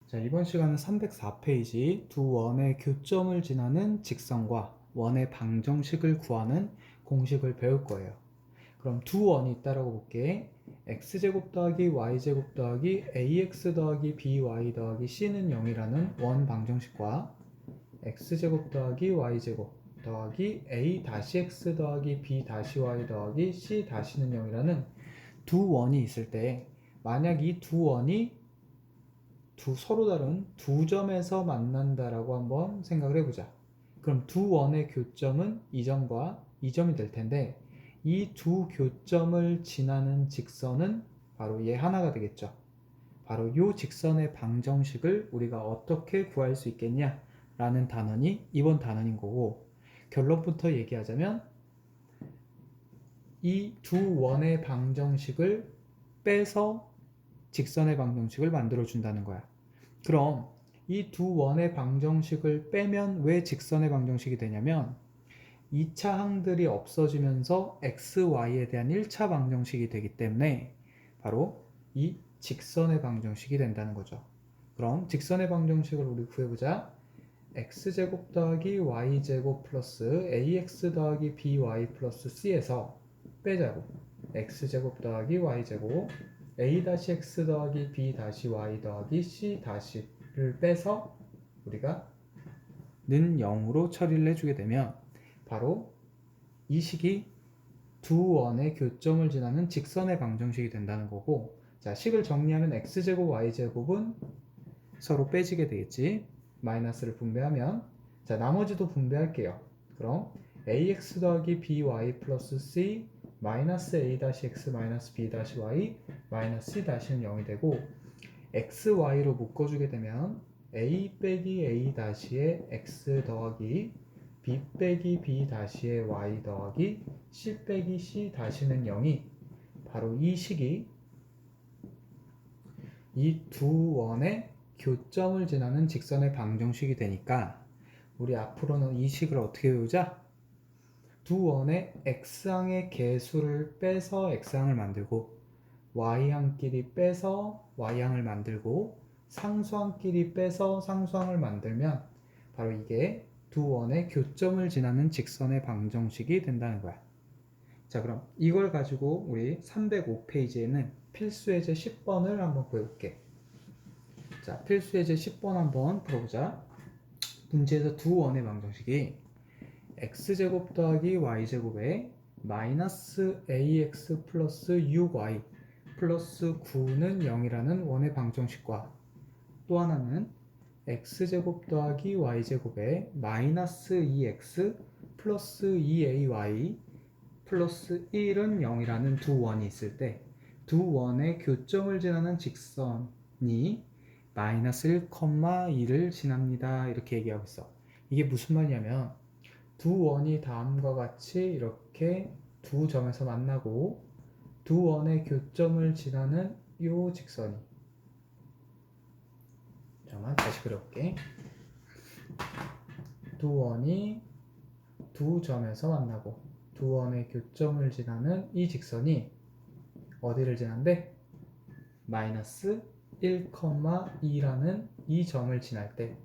자, 이번 시간은 304페이지 두 원의 교점을 지나는 직선과 원의 방정식을 구하는 공식을 배울 거예요. 그럼 두 원이 있다라고 볼게. x제곱 더하기 y제곱 더하기 ax 더하기 by 더하기 c는 0이라는 원 방정식과 x제곱 더하기 y제곱 더하기 a 다시 x 더하기 b 다시 y 더하기 c 다시는 0이라는 두 원이 있을 때, 만약 이 두 원이 서로 다른 두 점에서 만난다라고 한번 생각을 해보자. 그럼 두 원의 교점은 이 점과 이 점이 될 텐데, 이 두 교점을 지나는 직선은 바로 얘 하나가 되겠죠. 바로 이 직선의 방정식을 우리가 어떻게 구할 수 있겠냐 라는 단원이 이번 단원인 거고, 결론부터 얘기하자면 이 두 원의 방정식을 빼서 직선의 방정식을 만들어 준다는 거야. 그럼 이 두 원의 방정식을 빼면 왜 직선의 방정식이 되냐면 2차 항들이 없어지면서 x, y에 대한 1차 방정식이 되기 때문에 바로 이 직선의 방정식이 된다는 거죠. 그럼 직선의 방정식을 우리 구해보자. x제곱 더하기 y제곱 플러스 ax 더하기 by 플러스 c에서 빼자고. x제곱 더하기 y제곱 a-x 더하기 b-y 더하기 c-를 빼서 우리가 는 0으로 처리를 해주게 되면 바로 이 식이 두 원의 교점을 지나는 직선의 방정식이 된다는 거고, 자, 식을 정리하면 x제곱 y제곱은 서로 빼지게 되겠지. 마이너스를 분배하면, 자, 나머지도 분배할게요. 그럼 ax 더하기 by 플러스 c 마이너스 a-x 마이너스 b-y 마이너스 c-는 0이 되고, x, y로 묶어주게 되면 a 빼기 a-의 x 더하기 b 빼기 b-의 y 더하기 c 빼기 c-는 0이 바로 이 식이 이 두 원의 교점을 지나는 직선의 방정식이 되니까 우리 앞으로는 이 식을 어떻게 외우자? 두 원의 x항의 개수를 빼서 x항을 만들고 y항끼리 빼서 y항을 만들고 상수항끼리 빼서 상수항을 만들면 바로 이게 두 원의 교점을 지나는 직선의 방정식이 된다는 거야. 자, 그럼 이걸 가지고 우리 305페이지에는 필수예제 10번을 한번 구해볼게. 자, 필수예제 10번 한번 풀어보자. 문제에서 두 원의 방정식이 x제곱 더하기 y제곱에 마이너스 ax 플러스 6y 플러스 9는 0이라는 원의 방정식과 또 하나는 x제곱 더하기 y제곱에 마이너스 2x 플러스 2ay 플러스 1은 0이라는 두 원이 있을 때 두 원의 교점을 지나는 직선이 마이너스 1,2를 지납니다. 이렇게 얘기하고 있어. 이게 무슨 말이냐면 두 원이 다음과 같이 이렇게 두 점에서 만나고 두 원의 교점을 지나는 이 직선이, 잠깐만 다시 그려볼게. 두 원이 두 점에서 만나고 두 원의 교점을 지나는 이 직선이 어디를 지난대? 마이너스 1,2라는 이 점을 지날 때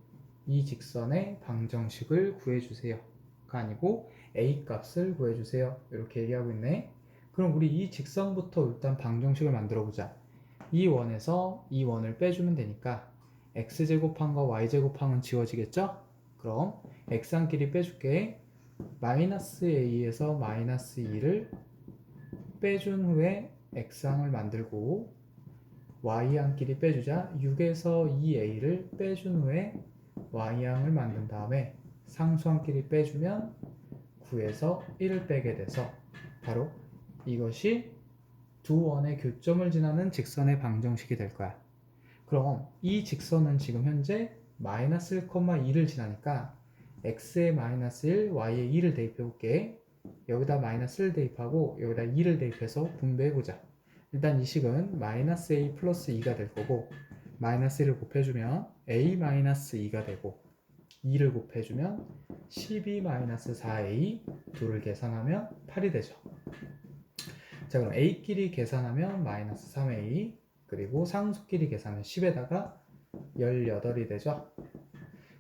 이 직선의 방정식을 구해주세요 가 아니고 a 값을 구해주세요 이렇게 얘기하고 있네. 그럼 우리 이 직선부터 일단 방정식을 만들어 보자. 이 원에서 이 원을 빼주면 되니까 x제곱항과 y제곱항은 지워지겠죠? 그럼 x항끼리 빼줄게. 마이너스 a에서 마이너스 2를 빼준 후에 x항을 만들고 y항끼리 빼주자. 6에서 2a를 빼준 후에 y항을 만든 다음에 상수항끼리 빼주면 9에서 1을 빼게 돼서 바로 이것이 두 원의 교점을 지나는 직선의 방정식이 될 거야. 그럼 이 직선은 지금 현재 마이너스 1,2를 지나니까 x에 마이너스 1, y에 2를 대입해 볼게. 여기다 마이너스 1을 대입하고 여기다 2를 대입해서 분배해 보자. 일단 이 식은 마이너스 a 플러스 2가 될 거고 마이너스 1을 곱해주면 a 마이너스 2가 되고 2를 곱해주면 12 마이너스 4a 둘을 계산하면 8이 되죠. 자, 그럼 a끼리 계산하면 마이너스 3a 그리고 상수끼리 계산하면 10에다가 18이 되죠.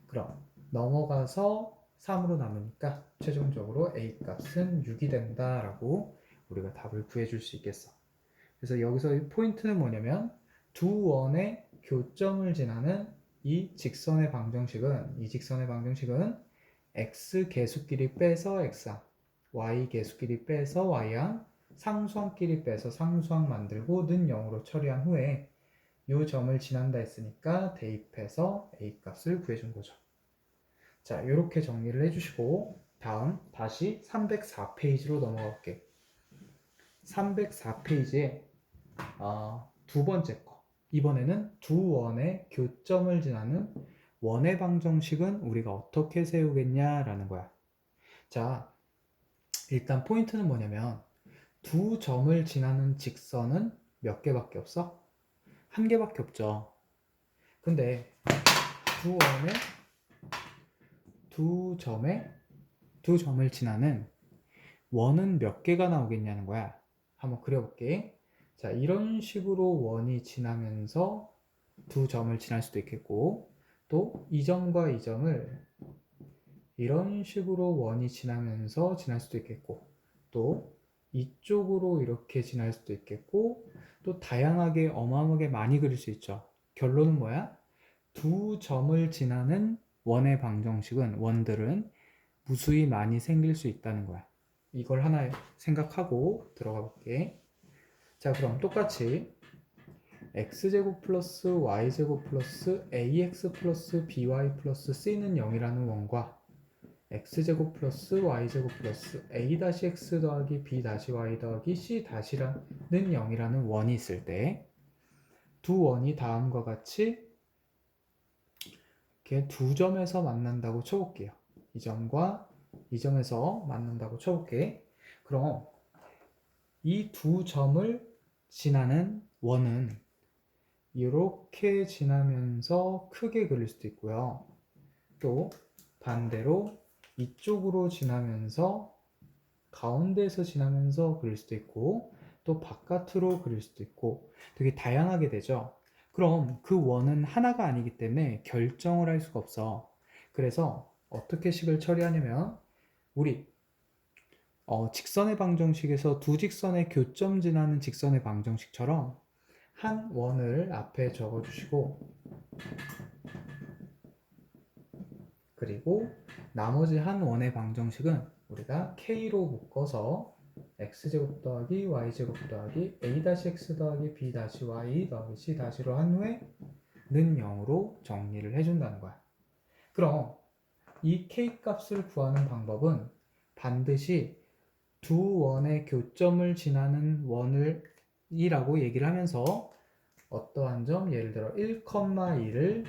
그럼 넘어가서 3으로 남으니까 최종적으로 A 값은 6이 된다라고 우리가 답을 구해줄 수 있겠어. 그래서 여기서 포인트는 뭐냐면 두 원의 교점을 지나는 이 직선의 방정식은 x 계수끼리 빼서 x항, y 계수끼리 빼서 y항, 상수항끼리 빼서 상수항 만들고 는 0으로 처리한 후에 이 점을 지난다 했으니까 대입해서 a 값을 구해준 거죠. 자, 이렇게 정리를 해주시고 다음 다시 304페이지로 넘어가 볼게요. 304페이지에 두 번째 거. 이번에는 두 원의 교점을 지나는 원의 방정식은 우리가 어떻게 세우겠냐라는 거야. 자, 일단 포인트는 뭐냐면 두 점을 지나는 직선은 몇 개밖에 없어? 한 개밖에 없죠. 근데 두 점을 지나는 원은 몇 개가 나오겠냐는 거야. 한번 그려볼게. 자, 이런 식으로 원이 지나면서 두 점을 지날 수도 있겠고, 또 이 점과 이 점을 이런 식으로 원이 지나면서 지날 수도 있겠고, 또 이쪽으로 이렇게 지날 수도 있겠고, 또 다양하게 어마어마하게 많이 그릴 수 있죠. 결론은 뭐야? 두 점을 지나는 원의 방정식은 원들은 무수히 많이 생길 수 있다는 거야. 이걸 하나 생각하고 들어가 볼게. 자, 그럼 똑같이 x제곱 플러스 y제곱 플러스 ax 플러스 by 플러스 c는 0이라는 원과 x제곱 플러스 y제곱 플러스 a-x 더하기 b-y 더하기 c-라는 0이라는 원이 있을 때 두 원이 다음과 같이 이렇게 두 점에서 만난다고 쳐볼게요. 이 점과 이 점에서 만난다고 쳐볼게. 그럼 이 두 점을 지나는 원은 이렇게 지나면서 크게 그릴 수도 있고요. 또 반대로 이쪽으로 지나면서 가운데에서 지나면서 그릴 수도 있고 또 바깥으로 그릴 수도 있고 되게 다양하게 되죠. 그럼 그 원은 하나가 아니기 때문에 결정을 할 수가 없어. 그래서 어떻게 식을 처리하냐면 우리 직선의 방정식에서 두 직선의 교점 지나는 직선의 방정식처럼 한 원을 앞에 적어주시고 그리고 나머지 한 원의 방정식은 우리가 k로 묶어서 x제곱 더하기 y제곱 더하기 a-x 더하기 b-y 더하기 c-로 한 후에 는 0으로 정리를 해준다는 거야. 그럼 이 k 값을 구하는 방법은 반드시 두 원의 교점을 지나는 원을 이라고 얘기를 하면서 어떠한 점, 예를 들어 1,2를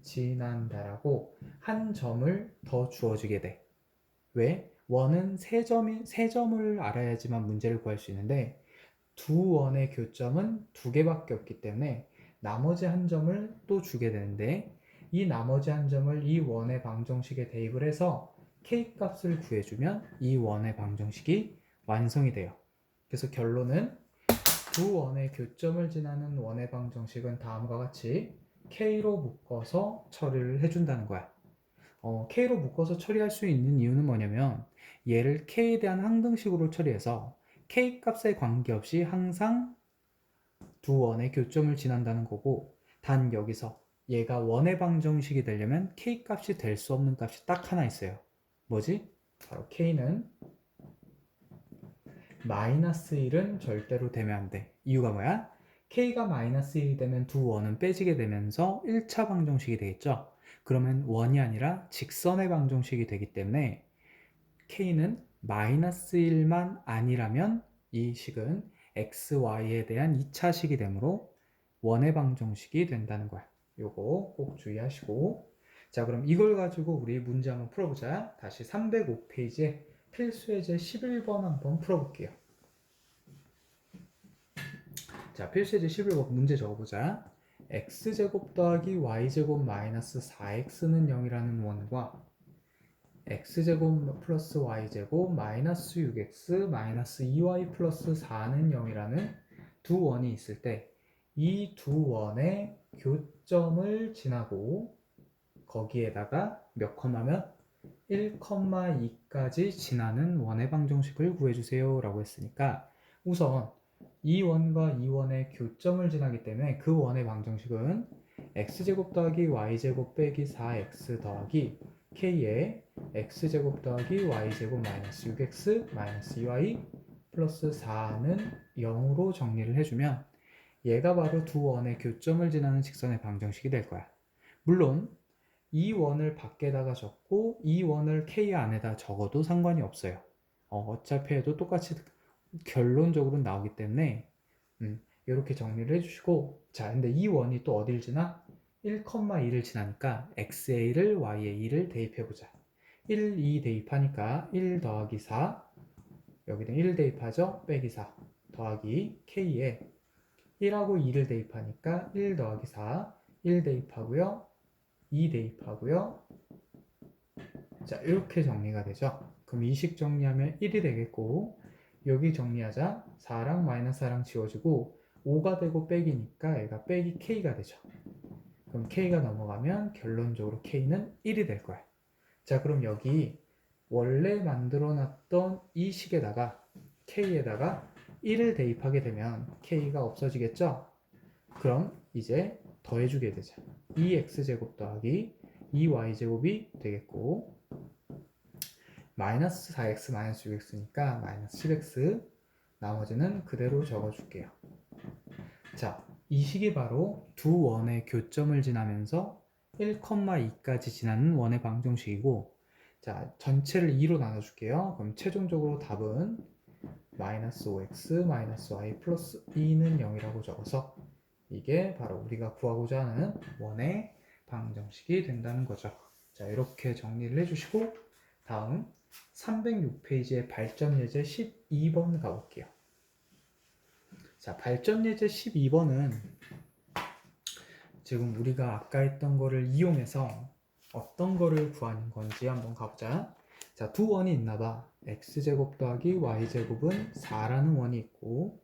지난다라고 한 점을 더 주어주게 돼. 왜? 원은 세 점을 알아야지만 문제를 구할 수 있는데 두 원의 교점은 두 개밖에 없기 때문에 나머지 한 점을 또 주게 되는데 이 나머지 한 점을 이 원의 방정식에 대입을 해서 k 값을 구해주면 이 원의 방정식이 완성이 돼요. 그래서 결론은 두 원의 교점을 지나는 원의 방정식은 다음과 같이 k로 묶어서 처리를 해준다는 거야. k로 묶어서 처리할 수 있는 이유는 뭐냐면 얘를 k에 대한 항등식으로 처리해서 k 값에 관계없이 항상 두 원의 교점을 지난다는 거고 단 여기서 얘가 원의 방정식이 되려면 k 값이 될 수 없는 값이 딱 하나 있어요. 뭐지? 바로 k는 마이너스 1은 절대로 되면 안 돼. 이유가 뭐야? k가 마이너스 1이 되면 두 원은 빼지게 되면서 1차 방정식이 되겠죠. 그러면 원이 아니라 직선의 방정식이 되기 때문에 k는 마이너스 1만 아니라면 이 식은 x, y에 대한 2차 식이 되므로 원의 방정식이 된다는 거야. 요거 꼭 주의하시고 자, 그럼 이걸 가지고 우리 문제 한번 풀어보자. 다시 305페이지에 필수예제 11번 한번 풀어볼게요. 자, 필수예제 11번 문제 적어보자. x제곱 더하기 y제곱 마이너스 4x는 0이라는 원과 x제곱 플러스 y제곱 마이너스 6x 마이너스 2y 플러스 4는 0이라는 두 원이 있을 때 이 두 원의 교점을 지나고 거기에다가 몇 컴마면 1,2까지 지나는 원의 방정식을 구해주세요 라고 했으니까 우선 이 원과 이 원의 교점을 지나기 때문에 그 원의 방정식은 x제곱 더하기 y제곱 빼기 4x 더하기 k의 x제곱 더하기 y제곱 마이너스 6x 마이너스 2y 플러스 4는 0으로 정리를 해주면 얘가 바로 두 원의 교점을 지나는 직선의 방정식이 될 거야. 물론 이 원을 밖에다가 적고 이 원을 k 안에다 적어도 상관이 없어요. 어차피 해도 똑같이 결론적으로 나오기 때문에 이렇게 정리를 해주시고, 자 근데 이 원이 또 어딜 지나? 1,2를 지나니까 xa를 ya를 대입해보자. 1, 2 대입하니까 1 더하기 4, 여기는 1 대입하죠? 빼기 4 더하기 k에 1하고 2를 대입하니까 1 더하기 4, 1 대입하고요, 2 대입하고요. 자 이렇게 정리가 되죠. 그럼 이 식 정리하면 1이 되겠고, 여기 정리하자. 4랑 마이너스 4랑 지워지고 5가 되고 빼기니까 얘가 빼기 k가 되죠. 그럼 k가 넘어가면 결론적으로 k는 1이 될 거야. 자 그럼 여기 원래 만들어 놨던 이 식에다가 k에다가 1을 대입하게 되면 k가 없어지겠죠? 그럼 이제 더해주게 되죠. 2x제곱 더하기 2y제곱이 되겠고, 마이너스 4x 마이너스 6x니까 마이너스 10x, 나머지는 그대로 적어줄게요. 자, 이 식이 바로 두 원의 교점을 지나면서 1,2까지 지나는 원의 방정식이고, 자 전체를 2로 나눠줄게요. 그럼 최종적으로 답은 마이너스 5x 마이너스 y 플러스 2는 0이라고 적어서 이게 바로 우리가 구하고자 하는 원의 방정식이 된다는 거죠. 자 이렇게 정리를 해주시고 다음 306페이지의 발전 예제 12번 가볼게요. 자 발전 예제 12번은 지금 우리가 아까 했던 거를 이용해서 어떤 거를 구하는 건지 한번 가보자. 자, 두 원이 있나봐. x제곱 더하기 y제곱은 4라는 원이 있고,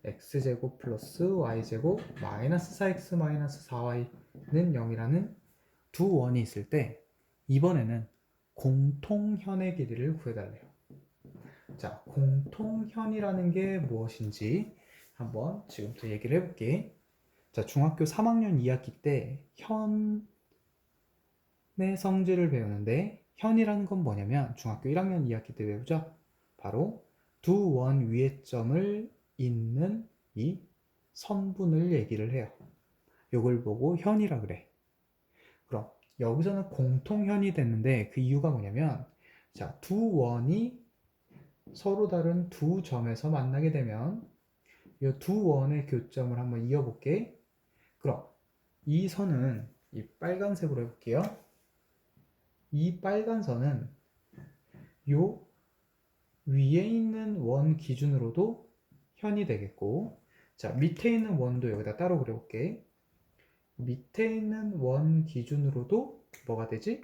x제곱 플러스 y제곱 마이너스 4x 마이너스 4y는 0이라는 두 원이 있을 때 이번에는 공통현의 길이를 구해달래요. 자, 공통현이라는 게 무엇인지 한번 지금부터 얘기를 해볼게. 자, 중학교 3학년 2학기 때 현의 성질을 배우는데, 현이라는 건 뭐냐면 중학교 1학년 2학기 때 배우죠. 바로 두 원 위의 점을 잇는 이 선분을 얘기를 해요. 이걸 보고 현이라 그래. 그럼 여기서는 공통현이 됐는데 그 이유가 뭐냐면, 자, 두 원이 서로 다른 두 점에서 만나게 되면 이 두 원의 교점을 한번 이어볼게. 그럼 이 선은 이 빨간색으로 해볼게요. 이 빨간 선은 요 위에 있는 원 기준으로도 현이 되겠고, 자 밑에 있는 원도 여기다 따로 그려볼게. 밑에 있는 원 기준으로도 뭐가 되지?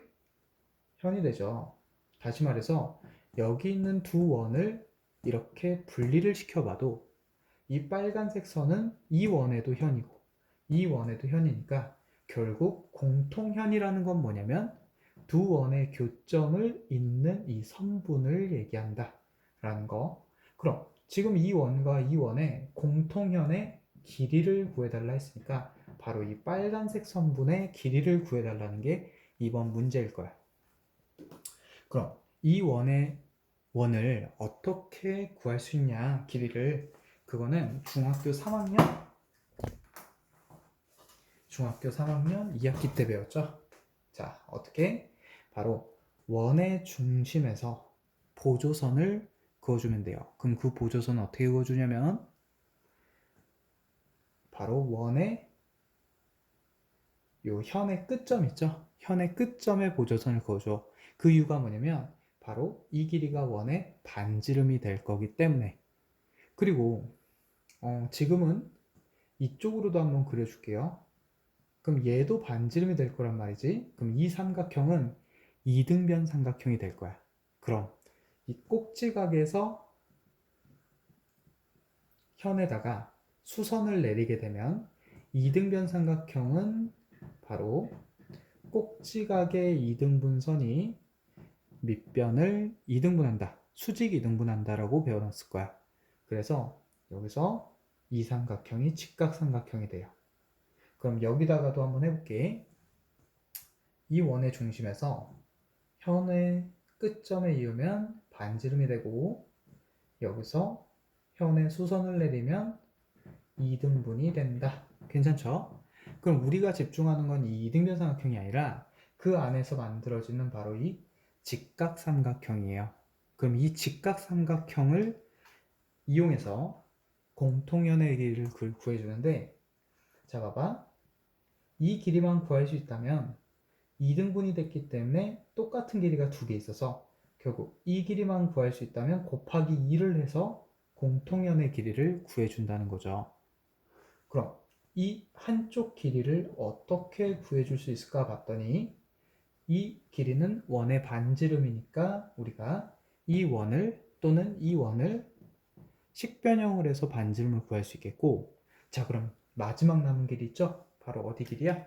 현이 되죠. 다시 말해서 여기 있는 두 원을 이렇게 분리를 시켜봐도 이 빨간색 선은 이 원에도 현이고 이 원에도 현이니까 결국 공통현이라는 건 뭐냐면 두 원의 교점을 잇는 이 선분을 얘기한다 라는 거. 그럼 지금 이 원과 이 원의 공통현의 길이를 구해달라 했으니까 바로 이 빨간색 선분의 길이를 구해달라는 게 이번 문제일 거야. 그럼 이 원을 어떻게 구할 수 있냐, 길이를. 그거는 중학교 3학년 2학기 때 배웠죠. 자 어떻게? 바로 원의 중심에서 보조선을 그어주면 돼요. 그럼 그 보조선은 어떻게 그어주냐면 바로 원의 요 현의 끝점 있죠? 현의 끝점에 보조선을 그어줘. 그 이유가 뭐냐면 바로 이 길이가 원의 반지름이 될 거기 때문에. 그리고 지금은 이쪽으로도 한번 그려줄게요. 그럼 얘도 반지름이 될 거란 말이지. 그럼 이 삼각형은 이등변 삼각형이 될 거야. 그럼 이 꼭지각에서 현에다가 수선을 내리게 되면 이등변 삼각형은 바로 꼭지각의 이등분선이 밑변을 이등분한다. 수직 이등분한다 라고 배워놨을 거야. 그래서 여기서 이 삼각형이 직각삼각형이 돼요. 그럼 여기다가도 한번 해볼게. 이 원의 중심에서 현의 끝점에 이으면 반지름이 되고, 여기서 현의 수선을 내리면 이등분이 된다. 괜찮죠? 그럼 우리가 집중하는 건 이 이등변 삼각형이 아니라 그 안에서 만들어지는 바로 이 직각삼각형이에요. 그럼 이 직각삼각형을 이용해서 공통현의 길이를 구해주는데, 자 봐봐. 이 길이만 구할 수 있다면 2등분이 됐기 때문에 똑같은 길이가 두 개 있어서 결국 이 길이만 구할 수 있다면 곱하기 2를 해서 공통현의 길이를 구해준다는 거죠. 그럼 이 한쪽 길이를 어떻게 구해줄 수 있을까 봤더니, 이 길이는 원의 반지름이니까 우리가 이 원을 또는 이 원을 식변형을 해서 반지름을 구할 수 있겠고, 자 그럼 마지막 남은 길이 있죠? 바로 어디 길이야?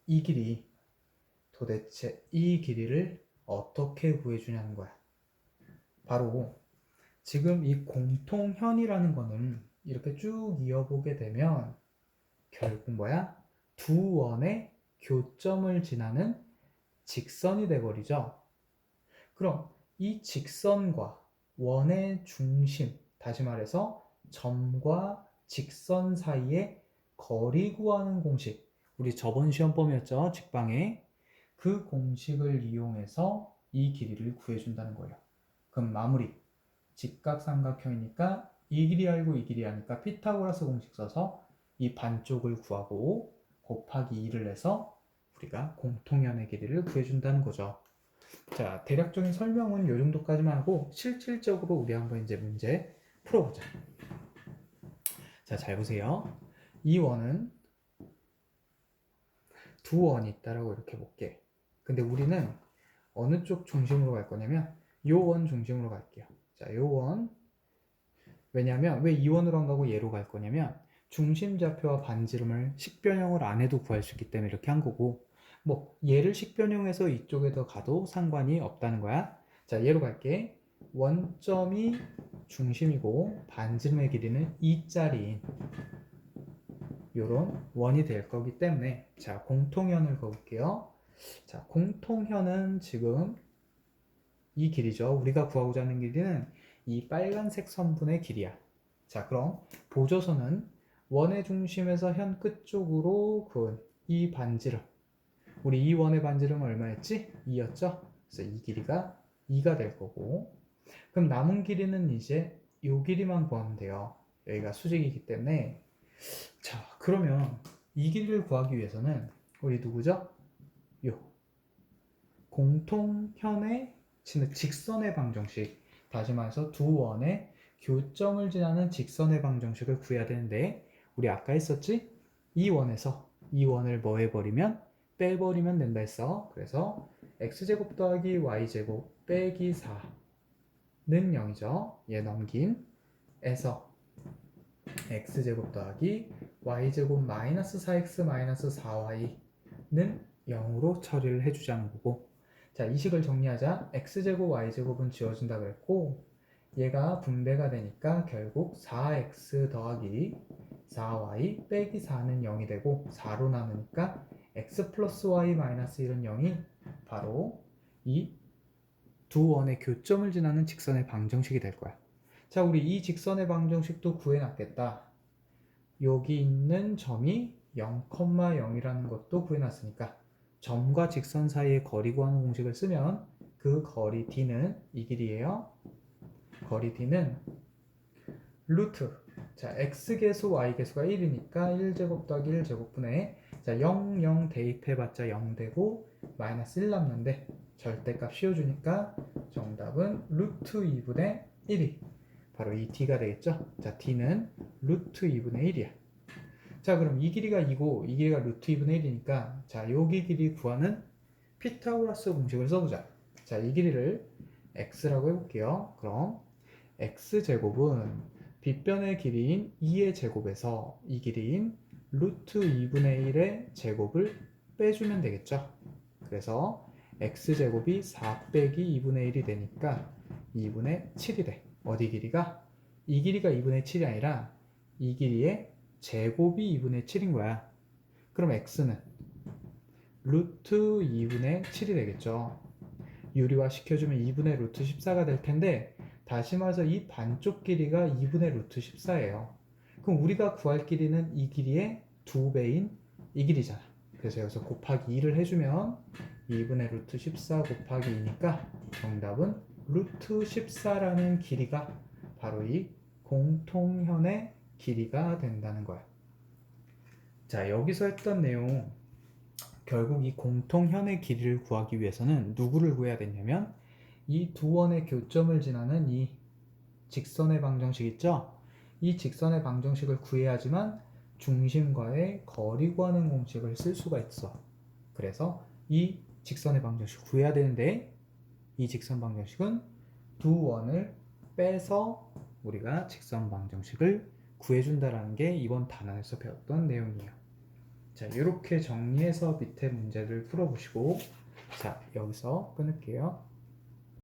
이 길이. 도대체 이 길이를 어떻게 구해주냐는 거야. 바로 지금 이 공통현이라는 거는 이렇게 쭉 이어보게 되면 결국 뭐야? 두 원의 교점을 지나는 직선이 돼버리죠. 그럼 이 직선과 원의 중심, 다시 말해서 점과 직선 사이의 거리 구하는 공식, 우리 저번 시험범위였죠, 직방에. 그 공식을 이용해서 이 길이를 구해준다는 거예요. 그럼 마무리. 직각삼각형이니까 이 길이 알고 이 길이 아니까 피타고라스 공식 써서 이 반쪽을 구하고 곱하기 2를 해서 우리가 공통현의 길이를 구해준다는 거죠. 자, 대략적인 설명은 이 정도까지만 하고 실질적으로 우리 한번 이제 문제 풀어보자. 자, 잘 보세요. 이 원은 두 원이 있다라고 이렇게 볼게. 근데 우리는 어느 쪽 중심으로 갈 거냐면 요 원 중심으로 갈게요. 자, 요 원. 왜냐면 왜 이 원으로 안 가고 얘로 갈 거냐면 중심좌표와 반지름을 식변형을 안 해도 구할 수 있기 때문에 이렇게 한 거고, 뭐 얘를 식변형해서 이쪽에 더 가도 상관이 없다는 거야. 자, 얘로 갈게. 원점이 중심이고 반지름의 길이는 2짜리인 요런 원이 될 거기 때문에, 자, 공통현을 그어볼게요. 자, 공통현은 지금 이 길이죠. 우리가 구하고자 하는 길이는 이 빨간색 선분의 길이야. 자, 그럼 보조선은 원의 중심에서 현 끝쪽으로 그은 이 반지름, 우리 이 원의 반지름은 얼마였지? 2였죠? 그래서 이 길이가 2가 될 거고, 그럼 남은 길이는 이제 이 길이만 구하면 돼요. 여기가 수직이기 때문에. 자, 그러면 이 길이를 구하기 위해서는 우리 누구죠? 요 공통현의 직선의 방정식, 다시 말해서 두 원의 교점을 지나는 직선의 방정식을 구해야 되는데, 우리 아까 했었지? 이 원에서 이 원을 뭐 해버리면? 빼버리면 된다 했어. 그래서 x제곱 더하기 y제곱 빼기 4는 0이죠. 얘 넘긴 에서 x제곱 더하기 y제곱 마이너스 4x 마이너스 4y는 0으로 처리를 해주자는 거고, 자, 이 식을 정리하자. x제곱 y제곱은 지워진다 그랬고, 얘가 분배가 되니까 결국 4x 더하기 4y 빼기 4는 0이 되고, 4로 나누니까 x 플러스 y 마이너스 1은 0이 바로 이 두 원의 교점을 지나는 직선의 방정식이 될 거야. 자, 우리 이 직선의 방정식도 구해놨겠다. 여기 있는 점이 0,0이라는 것도 구해놨으니까 점과 직선 사이의 거리 구하는 공식을 쓰면 그 거리 d는 이 길이에요. 거리 d는 루트, 자, x계수 y계수가 1이니까 1제곱 더하기 1제곱분의, 자, 0, 0 대입해봤자 0 되고 마이너스 1 남는데 절대값 씌워주니까 정답은 루트 2분의 1이 바로 이 d가 되겠죠. 자, d는 루트 2분의 1이야. 자, 그럼 이 길이가 2고 이 길이가 루트 2분의 1이니까 자, 여기 길이 구하는 피타고라스 공식을 써보자. 자, 이 길이를 x라고 해볼게요. 그럼 x제곱은 빗변의 길이인 2의 제곱에서 이 길이인 루트 2분의 1의 제곱을 빼주면 되겠죠. 그래서 x제곱이 4 빼기 2분의 1이 되니까 2분의 7이 돼. 어디 길이가? 이 길이가 2분의 7이 아니라 이 길이의 제곱이 2분의 7인 거야. 그럼 x는 루트 2분의 7이 되겠죠. 유리화 시켜주면 2분의 루트 14가 될 텐데, 다시 말해서 이 반쪽 길이가 2분의 루트 14예요. 그럼 우리가 구할 길이는 이 길이의 2배인 이 길이잖아. 그래서 여기서 곱하기 2를 해주면 2분의 루트 14 곱하기 2니까 정답은 루트 14라는 길이가 바로 이 공통현의 길이가 된다는 거야. 자, 여기서 했던 내용, 결국 이 공통현의 길이를 구하기 위해서는 누구를 구해야 되냐면 이 두 원의 교점을 지나는 이 직선의 방정식 있죠? 이 직선의 방정식을 구해야지만 중심과의 거리 구하는 공식을 쓸 수가 있어. 그래서 이 직선의 방정식 구해야 되는데, 이 직선 방정식은 두 원을 빼서 우리가 직선 방정식을 구해준다라는 게 이번 단원에서 배웠던 내용이에요. 자, 이렇게 정리해서 밑에 문제를 풀어보시고, 자, 여기서 끊을게요.